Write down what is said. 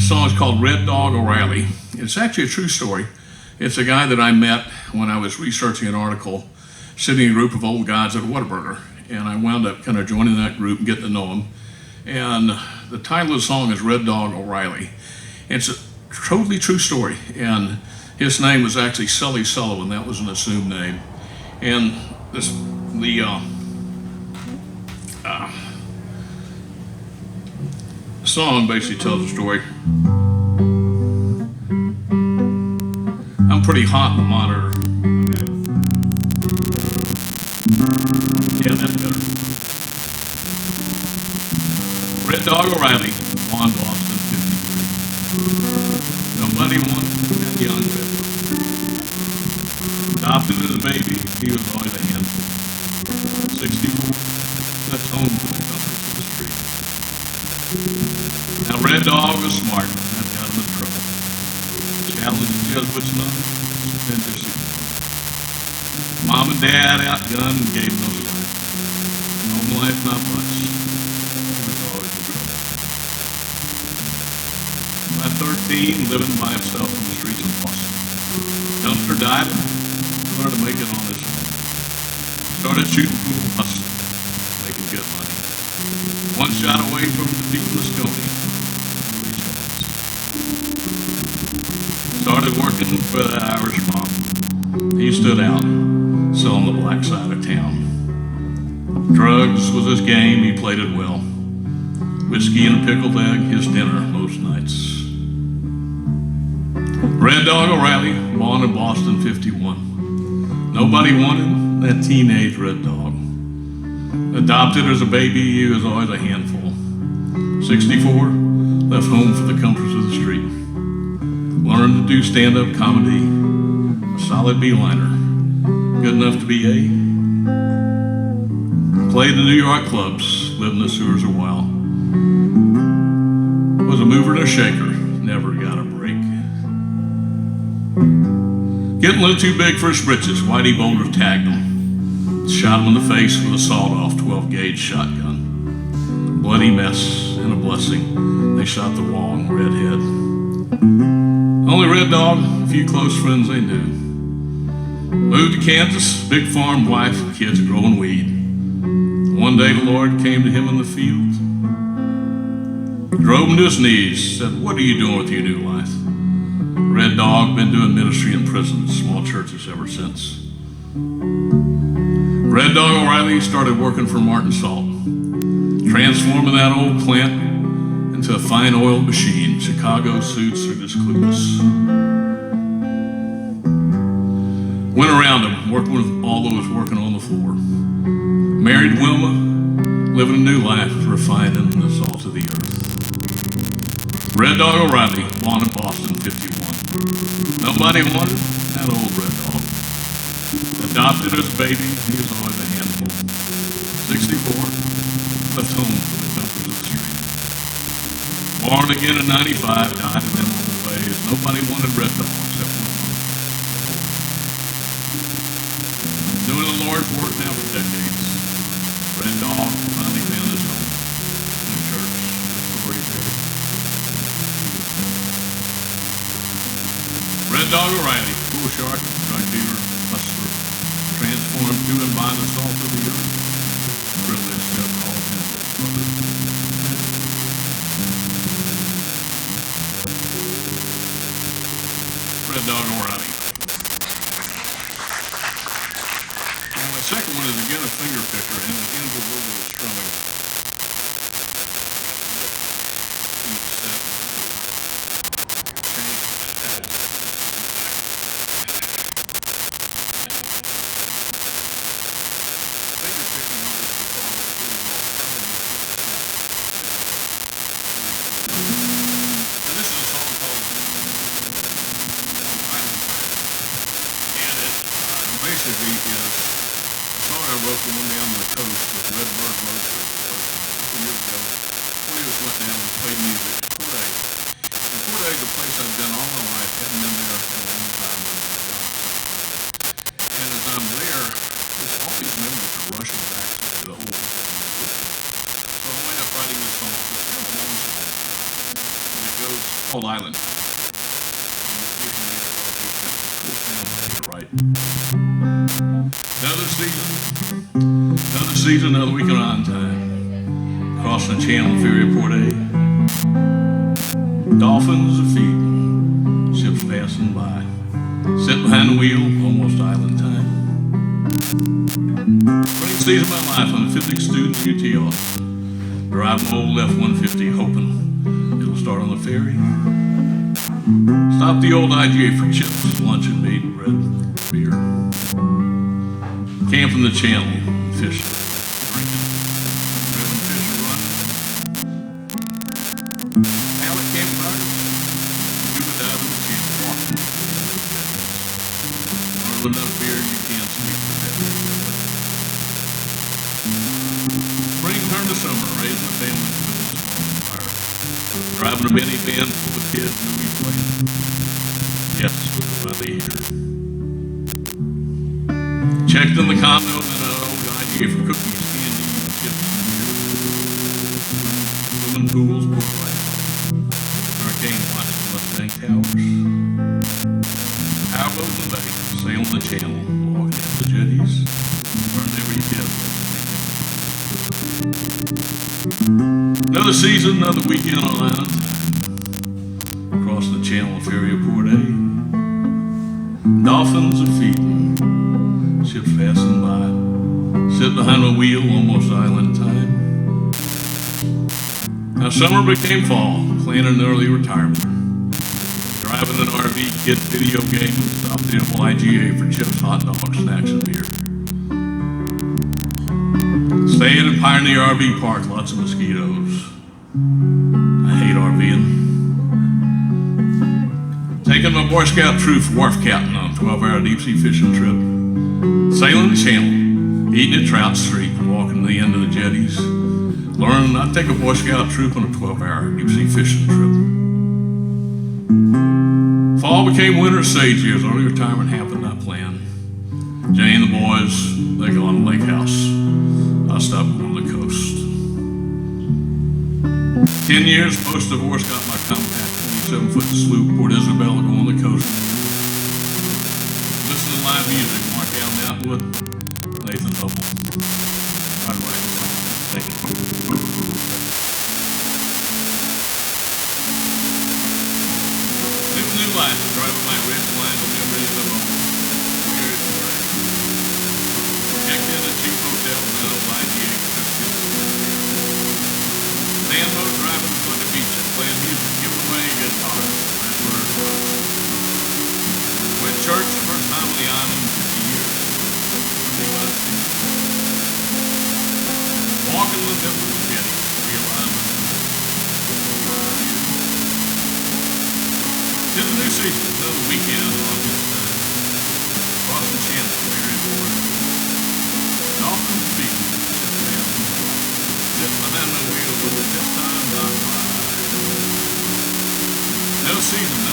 song is called Red Dog O'Reilly. It's actually a true story. It's a guy that I met when I was researching an article, sitting in a group of old guys at a Whataburger. And I wound up kind of joining that group and getting to know him. And the title of the song is Red Dog O'Reilly. It's a totally true story. And his name was actually Sully Sullivan. That was an assumed name. And the song basically tells the story. I'm pretty hot in the monitor. Yeah, that's better. Red Dog O'Reilly, Juan Boston, 53. Nobody wanted that young Red Dog. Adopted as a baby, he was always a handful. 64, left home for the comforts of the street. Now Red Dog was smart, that got him in trouble. Challenged the Jesuits nuns, and their secret. Mom and Dad outgunned and gave no slack. Home life not much. He was always in trouble. By 13, living by himself on the streets of Boston. Dumpster diving, started to make it on his own. Started shooting pool, hustling, making good money. One shot away from defeating Moscone. Started working for the Irish mob. He stood out, selling the black side of town. Drugs was his game, he played it well. Whiskey and a pickled egg, his dinner most nights. Red Dog O'Reilly, born in Boston, 51. Nobody wanted that teenage Red Dog. Adopted as a baby, he was always a handful. 64, left home for the comforts of the street. Learned to do stand-up comedy, a solid B-liner, good enough to be A. Played the New York clubs, lived in the sewers a while. Was a mover and a shaker, never got a break. Getting a little too big for his britches, Whitey Boulder tagged him. Shot him in the face with a sawed-off 12-gauge shotgun. Bloody mess and a blessing, they shot the wrong redhead. Only Red Dog, a few close friends they knew. Moved to Kansas, big farm, wife, kids growing weed. One day the Lord came to him in the field. Drove him to his knees, said, "What are you doing with your new life?" Red Dog been doing ministry in prison, small churches ever since. Red Dog O'Reilly started working for Martin Salt, transforming that old plant into a fine oiled machine. Chicago suits are just clueless. Went around him, working with all those working on the floor. Married Wilma, living a new life, refining the salt of the earth. Red Dog O'Reilly, born in Boston, 51. Nobody wanted that old Red Dog. Adopted as a baby, he was always a handful. 64, left home for the comfort of the street. Born again in 95, died in them old ways. Nobody wanted Red Dog except one. Doing the Lord's work now for decades. Red Dog finally found his home in the church. That's where he buried. Red Dog O'Reilly, pool shark, drug dealer, hustler, transformed to and by the salt of the earth. Privileged to have called him brother. Red Dog O'Reilly. Now the second one is again a finger picker, and it ends with a little bit of strumming. Each step. Basically is a song I wrote when one down the coast with Red Bird Motor a couple years ago. We just went down and played music in Fort A. And Fort A is a place I've been all my life, hadn't been there in a long time. And as I'm there, there's all these memories are rushing back to the old days. So I wind up writing this song. It's kind of a long song. And it goes called Island. Right. Another season, another week on Island time. Crossing the channel, Ferry Port A. Dolphins are feeding, ships passing by. Sit behind the wheel, almost island time. Spring season of my life, I'm a physics student at UT Austin. Driving old F-150, hoping it'll start on the ferry. Stop the old IGA for chips, lunch and meat, bread, beer. Camp in the channel, fishing, drinking, drilling fish are running. Pallet campfires, scuba dive in the channel, walking. With enough beer, you can't sleep for that. Spring turned to summer, raising a family to the fire. Driving a minivan full of kids, movie playing. Yes, by the ear. Checked in the condo and an old IGA for cookies, candy, chips, swimming pools, boat rides. Hurricane watching Mustang Towers. Powerboats and bay, sailing the channel, walking down the jetties, burn every hit. Another season, another weekend on island. Across the channel, Ferry Port A. Dolphins are feeding, ships passing by. Sit behind a wheel, almost island time. Now summer became fall, planning an early retirement. Driving an RV, kid video game, stop the old IGA for chips, hot dogs, snacks, and beer. Staying at Pioneer RV Park, lots of mosquitoes. I hate RVing. Taking my Boy Scout troop wharf captain on a 12-hour deep sea fishing trip. Sailing the channel, eating at Trout Street, walking to the end of the jetties. Learning not to take a Boy Scout troop on a 12-hour deep sea fishing trip. Fall became winter sage years. Early retirement happened, not planned. Jay and the boys, they go on the lake house. I stopped going to the coast. 10 years post-divorce, got my compact 27-foot sloop, Port Isabella, going on the coast. Listen to live music, Mark Allen Atwood, Nathan Hubble. I'd write a song. Thank you. New life, driving my red line to memory of the home. Weird break. Checked in a cheap hotel in an old IGA Christian. Man mode driving to the beach and playing music, giving away a guitar. Went church the first time on the island in 50 years. Walking the middle of the jetty, realizing to the new season, another weekend on this time. Crossing channel, Ferry Port A. Dolphins feeding, ships passing by. Sitting behind the wheel with the fifth time not by. No season,